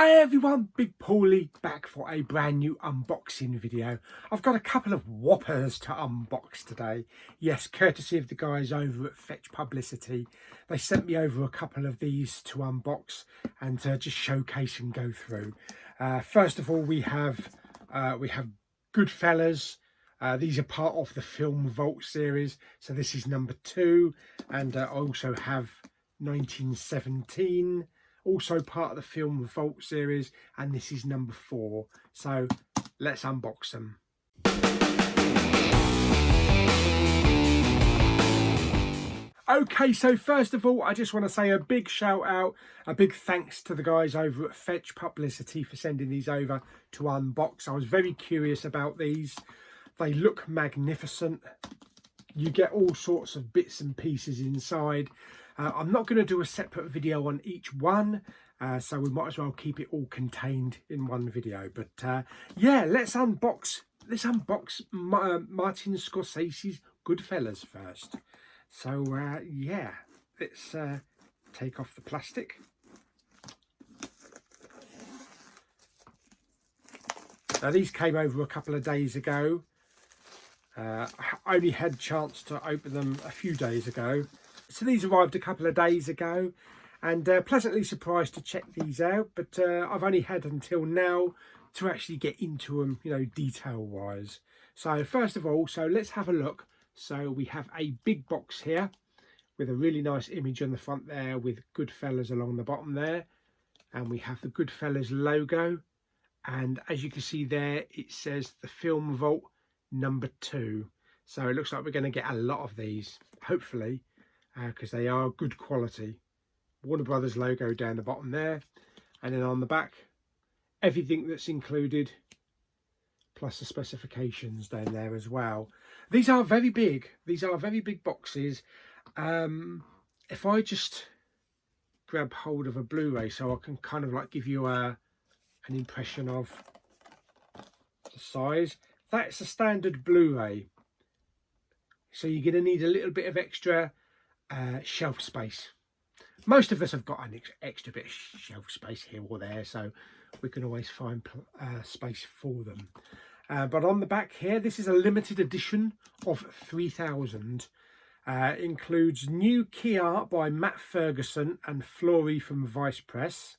Hey everyone, Big Pauly back for a brand new unboxing video. I've got a couple of whoppers to unbox today. Yes, courtesy of the guys over at Fetch Publicity. They sent me over a couple of these to unbox and just showcase and go through. First of all, we have Goodfellas. These are part of the Film Vault series, so this is number 2, and I also have 1917. Also part of the Film Vault series, and this is number 4. So let's unbox them. Okay, so first of all, I just want to say a big shout out, a big thanks to the guys over at Fetch Publicity for sending these over to unbox. I was very curious about these. They look magnificent. You get all sorts of bits and pieces inside. I'm not going to do a separate video on each one, so we might as well keep it all contained in one video. But yeah, let's unbox Martin Scorsese's Goodfellas first. So yeah, let's take off the plastic. Now these came over a couple of days ago. I only had a chance to open them a few days ago. So these arrived a couple of days ago, and pleasantly surprised to check these out. But I've only had until now to actually get into them, you know, detail wise. So first of all, so let's have a look. So we have a big box here with a really nice image on the front there with Goodfellas along the bottom there. And we have the Goodfellas logo. And as you can see there, it says the Film Vault number 2. So it looks like we're going to get a lot of these, hopefully, because they are good quality. Warner Brothers logo down the bottom there, and then on the back everything that's included plus the specifications down there as well. These are very big. These are very big boxes. If I just grab hold of a Blu-ray so I can kind of like give you an impression of the size. That's a standard Blu-ray, so you're going to need a little bit of extra shelf space. Most of us have got an extra bit of shelf space here or there, so we can always find space for them. But on the back here, this is a limited edition of 3000. Includes new key art by Matt Ferguson and Flory from Vice Press.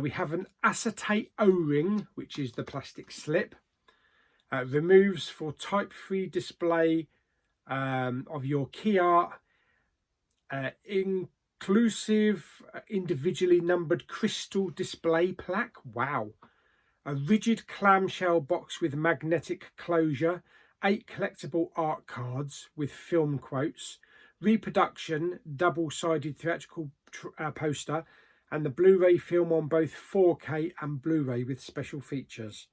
We have an acetate O-ring, which is the plastic slip. Removes for type 3 display of your key art. Inclusive individually numbered crystal display plaque. Wow. A rigid clamshell box with magnetic closure. 8 collectible art cards with film quotes. Reproduction double-sided theatrical poster. And the Blu-ray film on both 4K and Blu-ray with special features.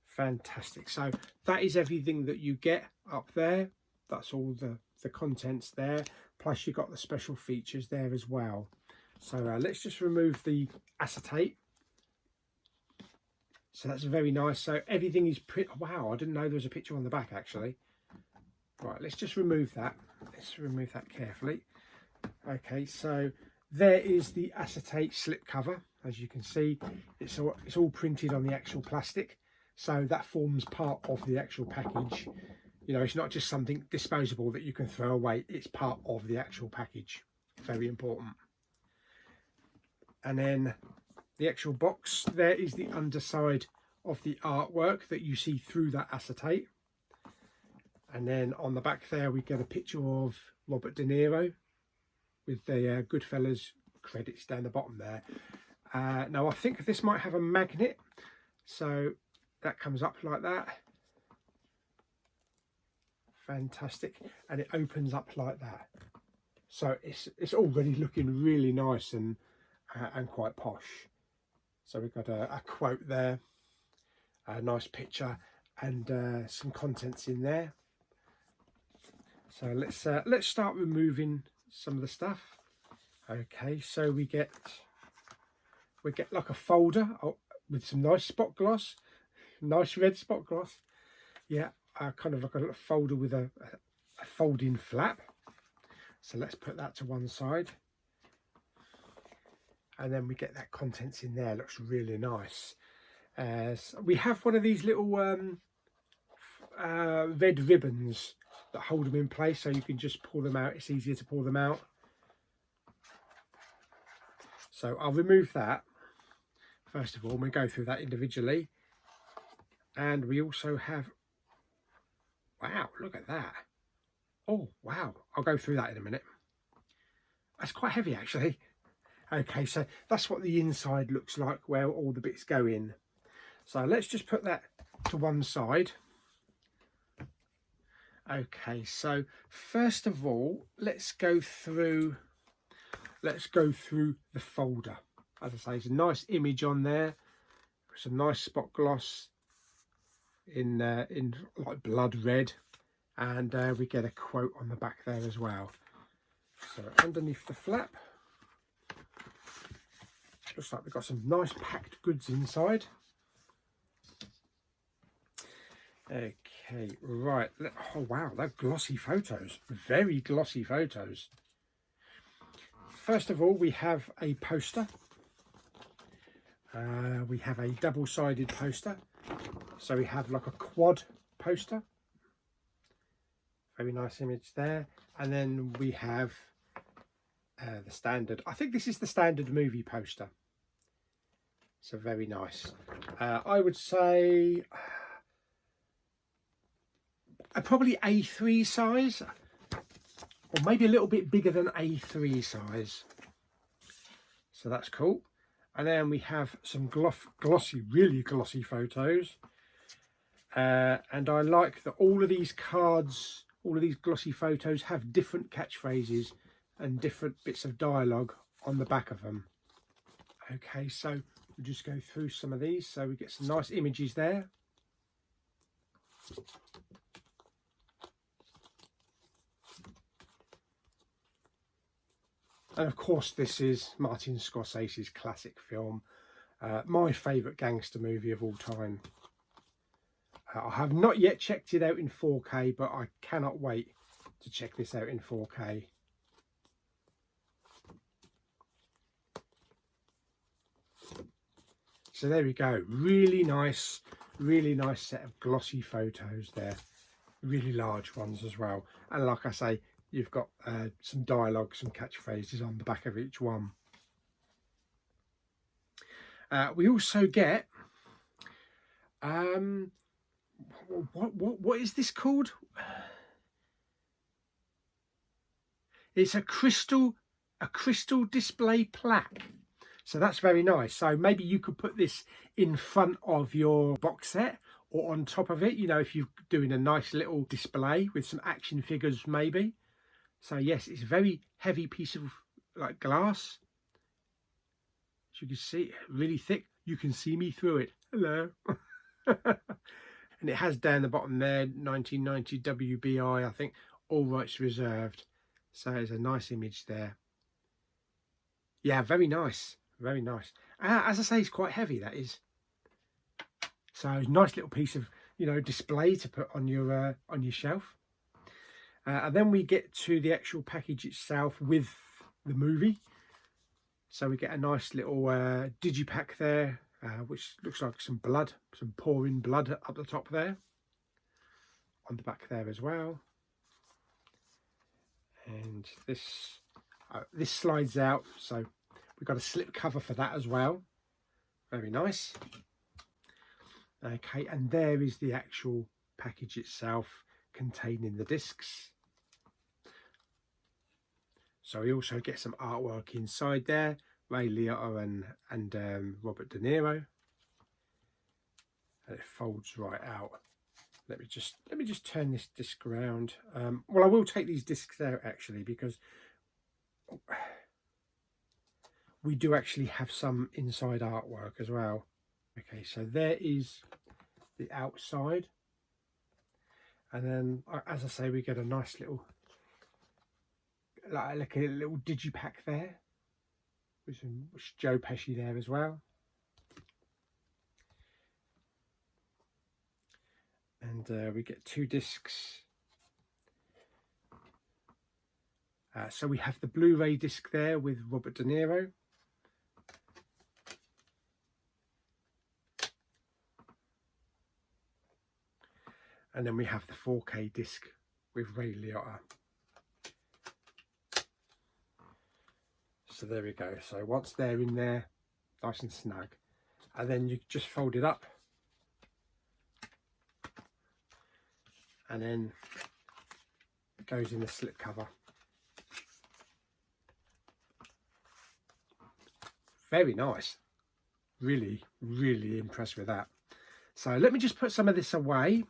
Fantastic. So that is everything that you get up there. That's all the contents there, plus you got the special features there as well. So let's just remove the acetate. So that's very nice. So everything is pretty. Wow, I didn't know there was a picture on the back actually. Right, let's just remove that. Let's remove that carefully. Okay, so there is the acetate slip cover. As you can see, it's all printed on the actual plastic, so that forms part of the actual package. You know, it's not just something disposable that you can throw away. It's part of the actual package. Very important. And then the actual box, there is the underside of the artwork that you see through that acetate. And then on the back there, we get a picture of Robert De Niro with the Goodfellas credits down the bottom there. Now, I think this might have a magnet. So that comes up like that. Fantastic, and it opens up like that, so it's already looking really nice and quite posh. So we've got a quote there, a nice picture, and some contents in there. So let's start removing some of the stuff. Okay, so we get like a folder with some nice spot gloss, nice red spot gloss. Yeah. Kind of like a little folder with a folding flap. So let's put that to one side. and then we get that contents in there. Looks really nice. So we have one of these little red ribbons that hold them in place, so you can just pull them out. It's easier to pull them out. So I'll remove that first of all. We go through that individually, and we also have, wow, look at that. Oh wow, I'll go through that in a minute. That's quite heavy actually. Okay, so that's what the inside looks like, where all the bits go in. So let's just put that to one side. Okay, so first of all, let's go through the folder. As I say, it's a nice image on there, some nice spot gloss in like blood red, and we get a quote on the back there as well. So underneath the flap, looks like we've got some nice packed goods inside. Okay, right. Oh wow, they're glossy photos, very glossy photos. First of all, we have a poster. We have a double-sided poster. So we have like a quad poster. Very nice image there. And then we have the standard. I think this is the standard movie poster. So very nice. I would say probably A3 size, or maybe a little bit bigger than A3 size. So that's cool. And then we have some glossy, really glossy photos. And I like that all of these cards, all of these glossy photos have different catchphrases and different bits of dialogue on the back of them. Okay, so we'll just go through some of these. So we get some nice images there. And of course, this is Martin Scorsese's classic film, my favourite gangster movie of all time. I have not yet checked it out in 4K, but I cannot wait to check this out in 4K. So there we go, really nice set of glossy photos there, really large ones as well. And like I say, you've got some dialogue, some catchphrases on the back of each one. We also get what is this called? It's a crystal display plaque. So that's very nice. So maybe you could put this in front of your box set or on top of it, you know, if you're doing a nice little display with some action figures maybe. So yes, it's a very heavy piece of like glass. As you can see, really thick. You can see me through it. Hello. And it has down the bottom there, 1990 WBI, I think, all rights reserved. So it's a nice image there. Yeah, very nice. Very nice. As I say, it's quite heavy, that is. So it's a nice little piece of, you know, display to put on your shelf. And then we get to the actual package itself with the movie. So we get a nice little digipack there, which looks like some blood, some pouring blood up the top there. On the back there as well. And this slides out, so we've got a slip cover for that as well. Very nice. Okay, and there is the actual package itself containing the discs. So we also get some artwork inside there, Ray Liotta and Robert De Niro. And it folds right out. Let me just turn this disc around. Well, I will take these discs out actually, because we do actually have some inside artwork as well. Okay, so there is the outside, and then as I say, we get a nice little like a little digipack there with some Joe Pesci there as well. And we get two discs. So we have the Blu-ray disc there with Robert De Niro. And then we have the 4K disc with Ray Liotta. So there we go. So once they're in there, nice and snug, and then you just fold it up, and then it goes in the slip cover. Very nice. Really, really impressed with that. So let me just put some of this away.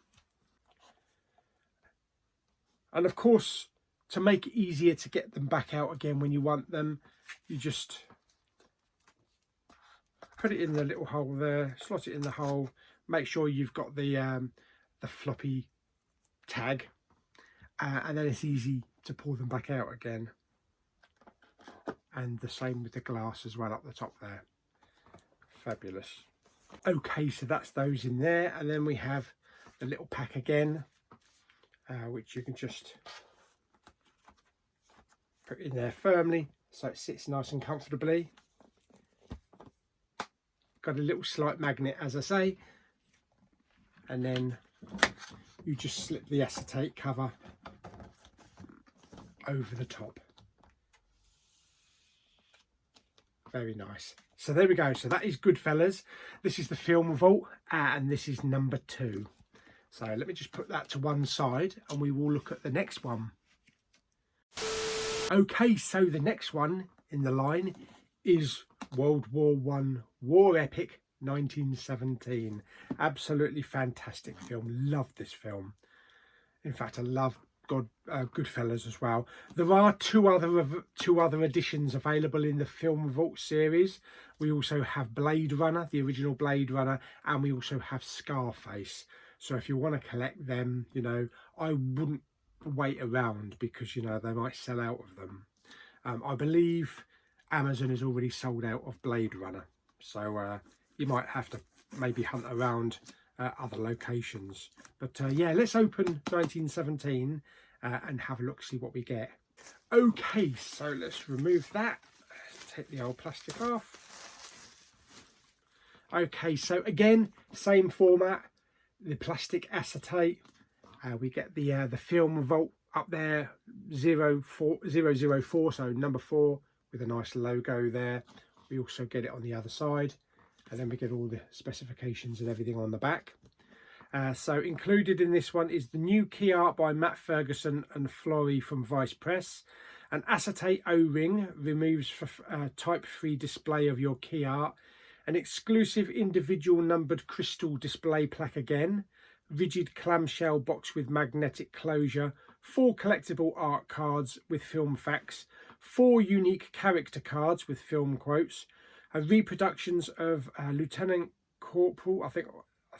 And of course, to make it easier to get them back out again when you want them, you just put it in the little hole there, slot it in the hole, make sure you've got the floppy tag, and then it's easy to pull them back out again. And the same with the glass as well up the top there. Fabulous. Okay, so that's those in there, and then we have the little pack again, which you can just put in there firmly so it sits nice and comfortably. Got a little slight magnet, as I say, and then you just slip the acetate cover over the top. Very nice. So there we go. So that is Goodfellas. This is the film vault, and this is number 2. So let me just put that to one side and we will look at the next one. Okay, so the next one in the line is World War I War Epic 1917. Absolutely fantastic film. Love this film. In fact, I love Goodfellas as well. There are two other editions available in the Film Vault series. We also have Blade Runner, the original Blade Runner, and we also have Scarface. So if you want to collect them, you know, I wouldn't wait around because, you know, they might sell out of them. I believe Amazon is already sold out of Blade Runner, so you might have to maybe hunt around other locations. But yeah, let's open 1917 and have a look, see what we get. Okay, so let's remove that. Take the old plastic off. Okay, so again, same format, the plastic acetate. We get the Film Vault up there, 004, so number 4, with a nice logo there. We also get it on the other side, and then we get all the specifications and everything on the back. So included in this one is the new key art by Matt Ferguson and Flory from Vice Press. An acetate O-ring removes for type 3 display of your key art. An exclusive individual numbered crystal display plaque again. Rigid clamshell box with magnetic closure. 4 collectible art cards with film facts. 4 unique character cards with film quotes. Reproductions of Lieutenant Corporal, I think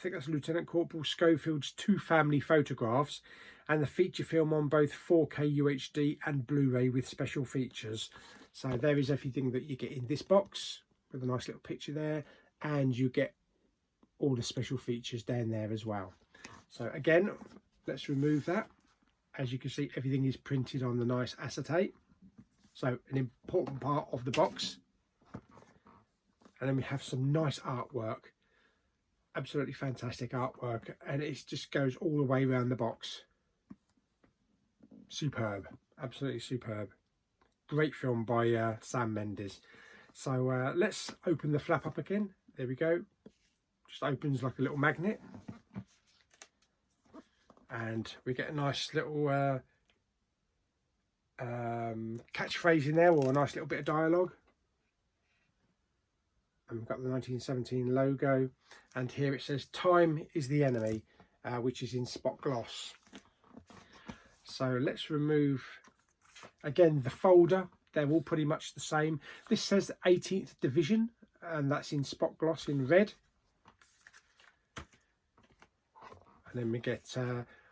that's Lieutenant Corporal Schofield's 2 family photographs, and the feature film on both 4K UHD and Blu-ray with special features. So there is everything that you get in this box with a nice little picture there, and you get all the special features down there as well. So again, let's remove that. As you can see, everything is printed on the nice acetate. So an important part of the box. And then we have some nice artwork. Absolutely fantastic artwork, and it just goes all the way around the box. Superb, absolutely superb. Great film by Sam Mendes. So let's open the flap up again. There we go. Just opens like a little magnet, and we get a nice little catchphrase in there, or a nice little bit of dialogue. And we've got the 1917 logo, and here it says "Time is the enemy," which is in spot gloss. So let's remove again the folder. They're all pretty much the same. This says 18th Division, and that's in spot gloss in red. And then we get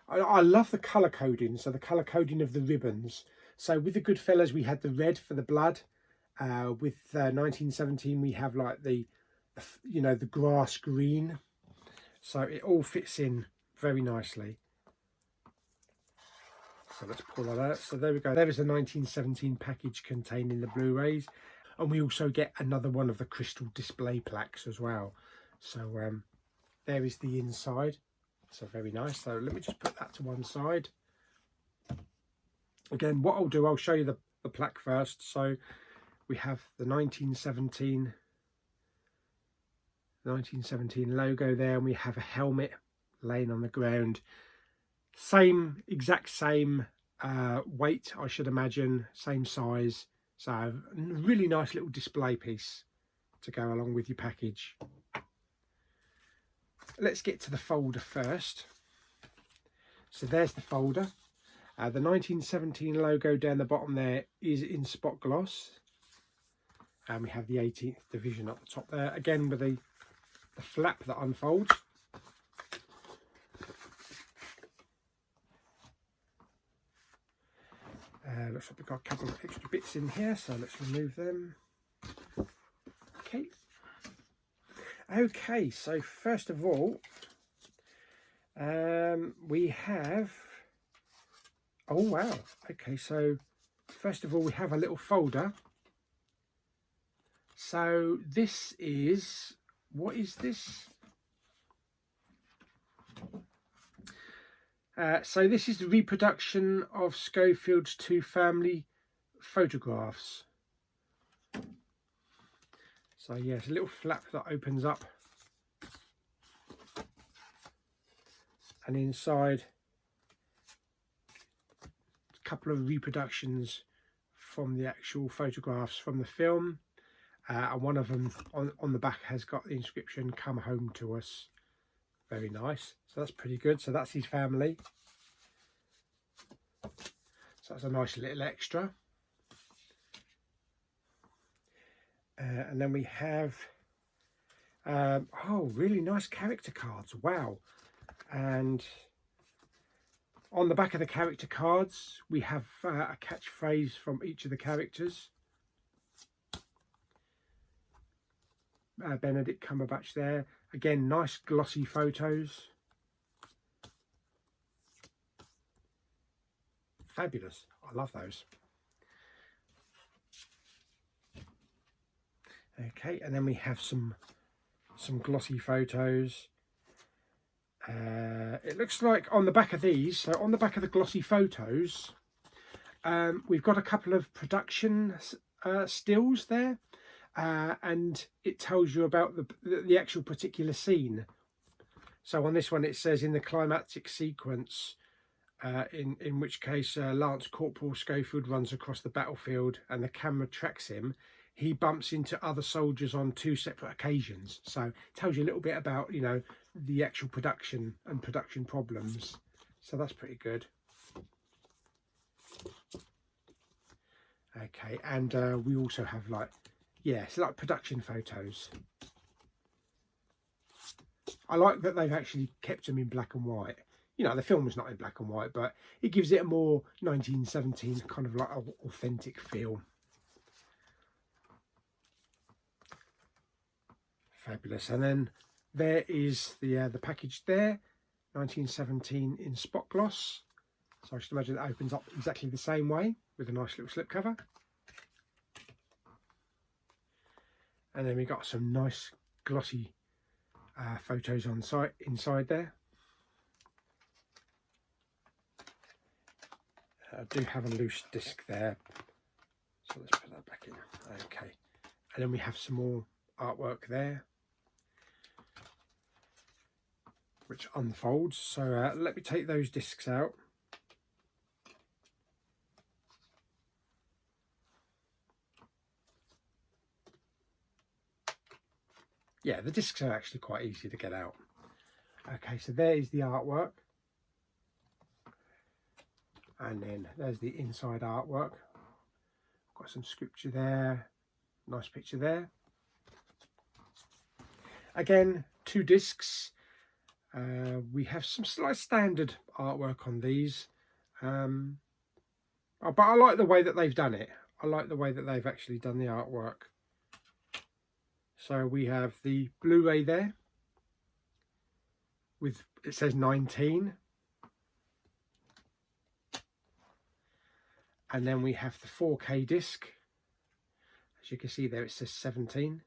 I love the colour coding, so the colour coding of the ribbons. So with the Goodfellas we had the red for the blood. With 1917 we have like the you know, the grass green, so it all fits in very nicely. So let's pull that out. So there we go. There is a 1917 package containing the Blu-rays, and we also get another one of the crystal display plaques as well. So there is the inside. So very nice. So let me just put that to one side. Again, what I'll do, I'll show you the plaque first. So we have the 1917 logo there, and we have a helmet laying on the ground. Exact same weight, I should imagine, same size. So a really nice little display piece to go along with your package. Let's get to the folder first. So there's the folder. The 1917 logo down the bottom there is in spot gloss. And we have the 18th Division up the top there, again with the flap that unfolds. Looks like we've got a couple of extra bits in here, so let's remove them. Okay, so first of all, we have, oh wow, okay, so first of all we have a little folder. So this is, what is this? So this is the reproduction of Schofield's 2 family photographs. So yeah, it's a little flap that opens up, and inside a couple of reproductions from the actual photographs from the film, and one of them on the back has got the inscription "Come home to us." Very nice. So that's pretty good. So that's his family. So that's a nice little extra. And then we have, oh, really nice character cards. Wow. And on the back of the character cards, we have a catchphrase from each of the characters. Benedict Cumberbatch there. Again, nice glossy photos. Fabulous. I love those. Okay, and then we have some glossy photos. It looks like on the back of these, so on the back of the glossy photos, we've got a couple of production stills there. And it tells you about the actual particular scene. So on this one it says, in the climactic sequence, in which case Lance Corporal Schofield runs across the battlefield and the camera tracks him, he bumps into other soldiers on 2 separate occasions. So it tells you a little bit about, you know, the actual production and production problems. So that's pretty good. Okay, and we also have like, yeah, it's like production photos. I like that they've actually kept them in black and white. You know, the film was not in black and white, but it gives it a more 1917 kind of like authentic feel. Fabulous. And then there is the package there, 1917 in spot gloss. So I should imagine it opens up exactly the same way with a nice little slipcover. And then we got some nice glossy photos on site inside there. I do have a loose disc there, so let's put that back in. Okay, and then we have some more artwork there, which unfolds. So let me take those discs out. Yeah, the discs are actually quite easy to get out. Okay, so there is the artwork. And then there's the inside artwork. Got some scripture there. Nice picture there. Again, 2 discs. We have some slight standard artwork on these. But I like the way that they've done it. I like the way that they've actually done the artwork. So we have the Blu-ray there with, it says 19. And then we have the 4K disc. As you can see there, it says 17.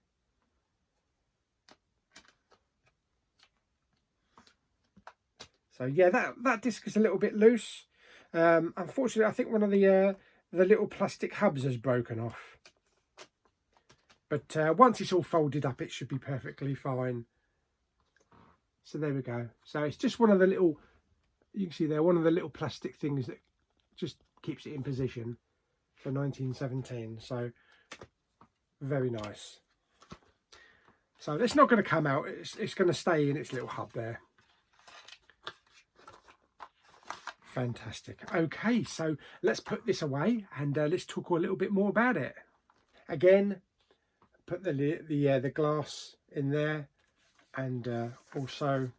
So yeah, that disc is a little bit loose. Unfortunately, I think one of the little plastic hubs has broken off. But once it's all folded up, it should be perfectly fine. So there we go. So it's just one of the little, you can see there, one of the little plastic things that just keeps it in position for 1917. So very nice. So it's not going to come out. It's going to stay in its little hub there. Fantastic. Okay, so let's put this away and let's talk a little bit more about it. Again, put the glass in there, and also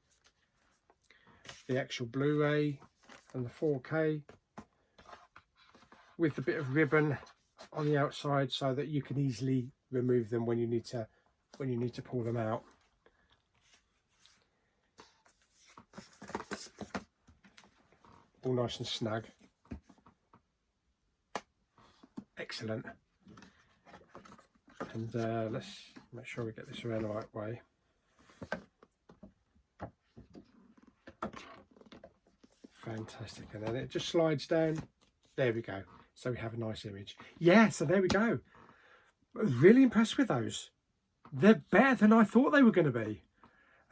the actual Blu-ray and the 4K with the bit of ribbon on the outside so that you can easily remove them when you need to pull them out. All nice and snug. Excellent. And let's make sure we get this around the right way. Fantastic. And then it just slides down. There we go. So we have a nice image. Yeah, so there we go. Really impressed with those. They're better than I thought they were going to be.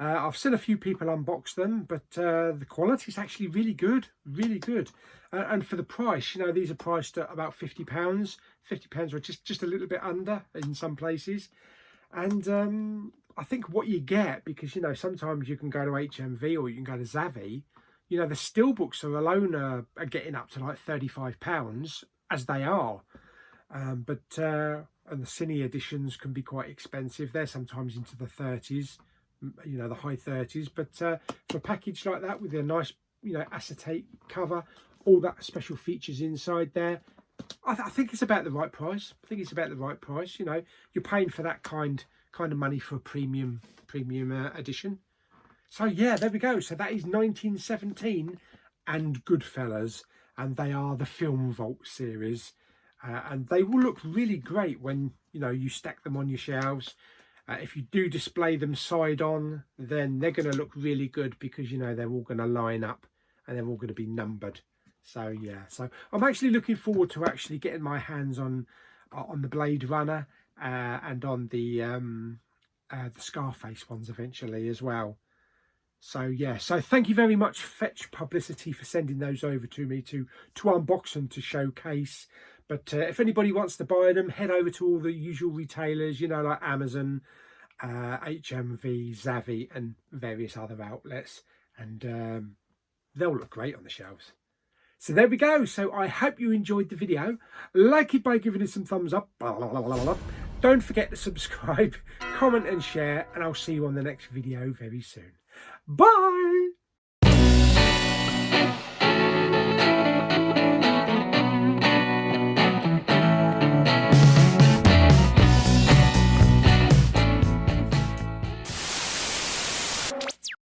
I've seen a few people unbox them, but the quality is actually really good, really good. And for the price, you know, these are priced at about £50. £50 or just a little bit under in some places. And I think what you get, because, you know, sometimes you can go to HMV or you can go to Zavvi, you know, the steelbooks are alone are getting up to like £35, as they are. And the cine editions can be quite expensive. They're sometimes into the 30s. You know, the high 30s, but for a package like that with a nice, you know, acetate cover, all that special features inside there, I think it's about the right price. I think it's about the right price. You know, you're paying for that kind of money for a premium edition. So yeah, there we go. So that is 1917 and Goodfellas, and they are the Film Vault series, and they will look really great when, you know, you stack them on your shelves. If you do display them side on, then they're going to look really good because, you know, they're all going to line up and they're all going to be numbered. So yeah, so I'm actually looking forward to actually getting my hands on the Blade Runner and on the Scarface ones eventually as well. So yeah, so thank you very much, Fetch Publicity, for sending those over to me to unbox and to showcase. But if anybody wants to buy them, head over to all the usual retailers, you know, like Amazon, HMV, Zavvi, and various other outlets. And they'll look great on the shelves. So there we go. So I hope you enjoyed the video. Like it by giving it some thumbs up. Don't forget to subscribe, comment and share. And I'll see you on the next video very soon. Bye!